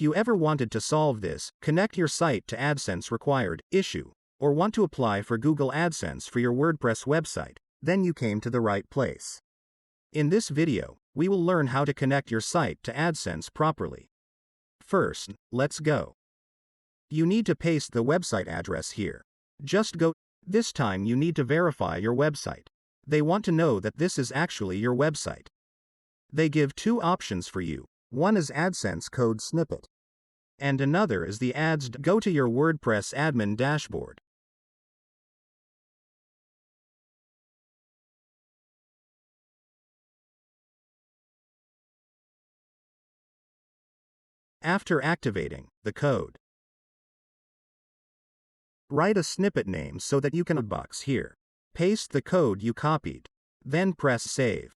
If you ever wanted to solve this, connect your site to AdSense required issue, or want to apply for Google AdSense for your WordPress website, then you came to the right place. In this video, we will learn how to connect your site to AdSense properly. First, let's go. You need to paste the website address here. Just go. This time you need to verify your website. They want to know that this is actually your website. They give two options for you. One is AdSense code snippet, and another is the ads. Go to your WordPress admin dashboard. After activating the code, write a snippet name so that you can box here. Paste the code you copied. Then press save.